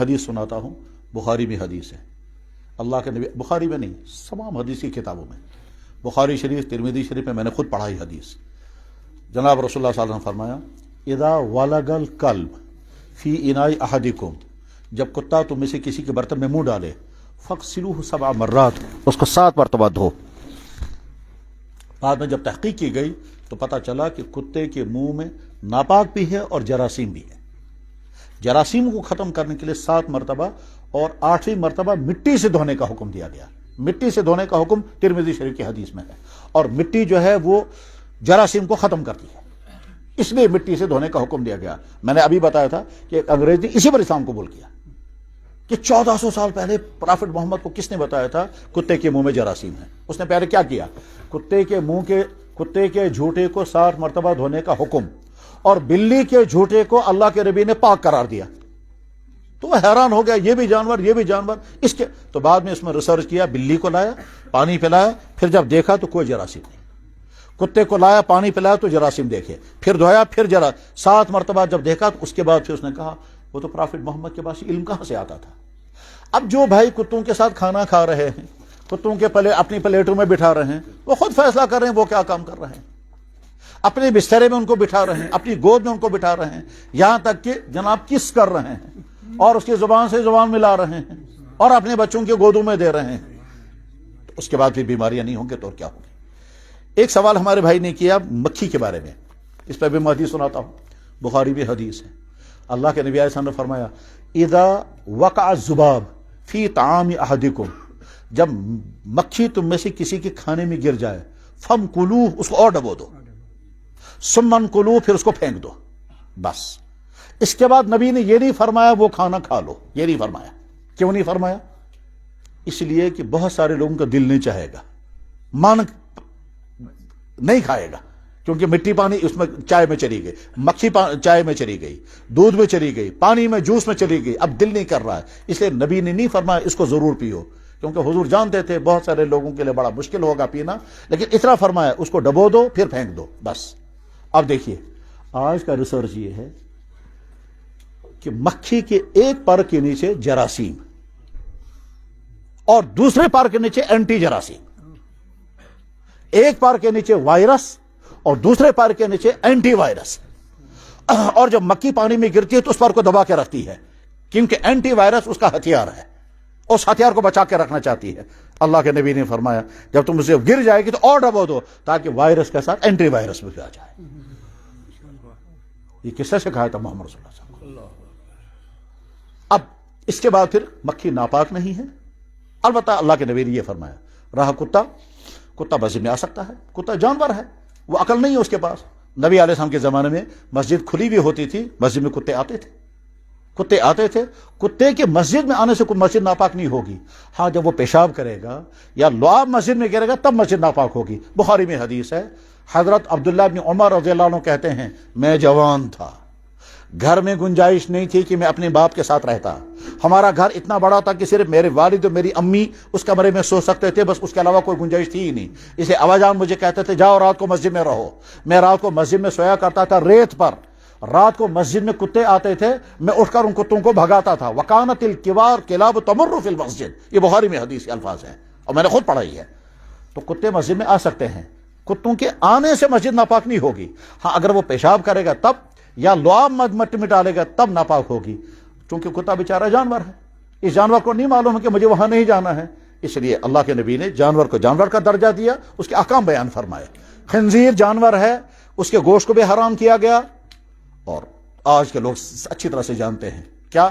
حدیث سناتا ہوں، بخاری میں حدیث ہے، اللہ کے نبی، بخاری میں نہیں تمام حدیث کی کتابوں میں، بخاری شریف، ترمذی شریف میں نے خود پڑھائی حدیث، جناب رسول اللہ صلی اللہ علیہ وسلم فرمایا اذا ولغ الکلب فی اناء احدکم، جب کتا تم میں سے کسی کے برتن میں منہ ڈالے، فاغسلوہ 7 مرات، اس کو 7 مرتبہ دھو۔ بعد میں جب تحقیق کی گئی تو پتہ چلا کہ کتے کے منہ میں ناپاک بھی ہے اور جراثیم بھی ہے۔ جراثیم کو ختم کرنے کے لیے 7 مرتبہ اور 8ویں مرتبہ مٹی سے دھونے کا حکم دیا گیا۔ مٹی سے دھونے کا حکم ترمذی شریف کی حدیث میں ہے، اور مٹی جو ہے وہ جراثیم کو ختم کرتی ہے، اس لیے مٹی سے دھونے کا حکم دیا گیا۔ میں نے ابھی بتایا تھا کہ ایک انگریز نے اسی پر اسلام قبول کیا کہ 1400 سال پہلے پرافٹ محمد کو کس نے بتایا تھا کتے کے منہ میں جراثیم ہے؟ اس نے پہلے کیا کیا؟ کتے کے جھوٹے کو 7 مرتبہ دھونے کا حکم، اور بلی کے جھوٹے کو اللہ کے نبی نے پاک قرار دیا۔ تو وہ حیران ہو گیا، یہ بھی جانور اس کے، تو بعد میں اس میں ریسرچ کیا، بلی کو لایا، پانی پلایا، پھر جب دیکھا تو کوئی جراثیم نہیں۔ کتے کو لایا، پانی پلایا تو جراثیم دیکھے، پھر دھویا، پھر 7 مرتبہ جب دیکھا تو اس کے بعد پھر اس نے کہا وہ تو پرافٹ محمد کے پاس علم کہاں سے آتا تھا؟ اب جو بھائی کتوں کے ساتھ کھانا کھا رہے ہیں، کتوں کے اپنی پلیٹوں میں بٹھا رہے ہیں، وہ خود فیصلہ کر رہے ہیں وہ کیا کام کر رہے ہیں، اپنے بسترے میں ان کو بٹھا رہے ہیں، اپنی گود میں ان کو بٹھا رہے ہیں، یہاں تک کہ جناب کس کر رہے ہیں اور اس کی زبان سے زبان ملا رہے ہیں اور اپنے بچوں کے گودوں میں دے رہے ہیں، تو اس کے بعد بھی بیماریاں نہیں ہوں گے تو اور کیا ہوگی؟ ایک سوال ہمارے بھائی نے کیا مکھی کے بارے میں، اس پہ بھی میں حدیث سناتا ہوں، بخاری بھی حدیث ہے۔ اللہ کے نبی علیہ السلام نے فرمایا اذا وقع الذباب فی طعام احدکم، جب مکھی تم میں سے کسی کے کھانے میں گر جائے، فمکلوہ، اس کو اور ڈبو دو، ثم انکلوہ، پھر اس کو پھینک دو، بس۔ اس کے بعد نبی نے یہ نہیں فرمایا وہ کھانا کھا لو، یہ نہیں فرمایا۔ کیوں نہیں فرمایا؟ اس لیے کہ بہت سارے لوگوں کا دل نہیں چاہے گا، من نہیں کھائے گا، کیونکہ مٹی پانی اس میں چائے میں چلی گئی، مکھی چائے میں چلی گئی، دودھ میں چلی گئی، پانی میں جوس میں چلی گئی، اب دل نہیں کر رہا ہے، اس لیے نبی نے نہیں فرمایا اس کو ضرور پیو، کیونکہ حضور جانتے تھے بہت سارے لوگوں کے لیے بڑا مشکل ہوگا پینا، لیکن اتنا فرمایا اس کو ڈبو دو پھر پھینک دو، بس۔ اب دیکھیے آج کا ریسرچ یہ ہے کہ مکھی کے ایک پر کے نیچے جراثیم اور دوسرے پر کے نیچے اینٹی جراثیم، ایک پر کے نیچے وائرس اور دوسرے پر کے نیچے اینٹی وائرس، اور جب مکھی پانی میں گرتی ہے تو اس پر کو دبا کے رکھتی ہے، کیونکہ اینٹی وائرس اس کا ہتھیار ہے، اس ہتھیار کو بچا کے رکھنا چاہتی ہے۔ اللہ کے نبی نے فرمایا جب تم اسے گر جائے گی تو اور ڈبو دو تاکہ وائرس کے ساتھ اینٹی وائرس بھی آ جائے۔ یہ کس نے سکھایا تھا؟ محمد رسول اللہ صلی اللہ علیہ وسلم۔ اب اس کے بعد پھر مکھی ناپاک نہیں ہے، البتہ اللہ کے نبی نے یہ فرمایا رہا کتا مسجد میں آ سکتا ہے، کتا جانور ہے، وہ عقل نہیں ہے اس کے پاس۔ نبی علیہ السلام کے زمانے میں مسجد کھلی بھی ہوتی تھی، مسجد میں کتے آتے تھے، کتے کے مسجد میں آنے سے کوئی مسجد ناپاک نہیں ہوگی، ہاں جب وہ پیشاب کرے گا یا لعاب مسجد میں گرے گا تب مسجد ناپاک ہوگی۔ بخاری میں حدیث ہے، حضرت عبداللہ بن عمر رضی اللہ عنہ کہتے ہیں میں جوان تھا، گھر میں گنجائش نہیں تھی کہ میں اپنے باپ کے ساتھ رہتا، ہمارا گھر اتنا بڑا تھا کہ صرف میرے والد اور میری امی اس کمرے میں سو سکتے تھے، بس اس کے علاوہ کوئی گنجائش تھی ہی نہیں، اسے ابا جان مجھے کہتے تھے جاؤ رات کو مسجد میں رہو، میں رات کو مسجد میں سویا کرتا تھا ریت پر، رات کو مسجد میں کتے آتے تھے، میں اٹھ کر ان کتوں کو بھگاتا تھا، وکانت الکبار کلاب تمر فی المسجد، یہ بخاری میں حدیث کے الفاظ ہیں اور میں نے خود پڑھائی ہے۔ تو کتے مسجد میں آ سکتے ہیں، کتوں کے آنے سے مسجد ناپاک نہیں ہوگی، ہاں اگر وہ پیشاب کرے گا تب یا لعاب مٹی میں ڈالے گا تب ناپاک ہوگی، کیونکہ کتا بیچارہ جانور ہے، اس جانور کو نہیں معلوم ہے کہ مجھے وہاں نہیں جانا ہے، اس لیے اللہ کے نبی نے جانور کو جانور کا درجہ دیا، اس کے احکام بیان فرمائے۔ خنزیر جانور ہے، اس کے گوشت کو بھی حرام کیا گیا، اور آج کے لوگ اچھی طرح سے جانتے ہیں کیا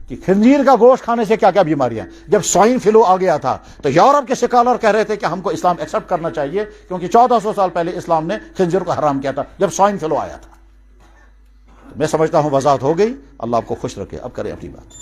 کہ خنزیر کا گوشت کھانے سے کیا کیا بیماریاں۔ جب سوائن فلو آ گیا تھا تو یورپ کے سکالر کہہ رہے تھے کہ ہم کو اسلام ایکسپٹ کرنا چاہیے، کیونکہ 1400 سال پہلے اسلام نے خنزیر کو حرام کیا تھا جب سوائن فلو آیا تھا۔ میں سمجھتا ہوں وضاحت ہو گئی، اللہ آپ کو خوش رکھے، اب کریں اپنی بات۔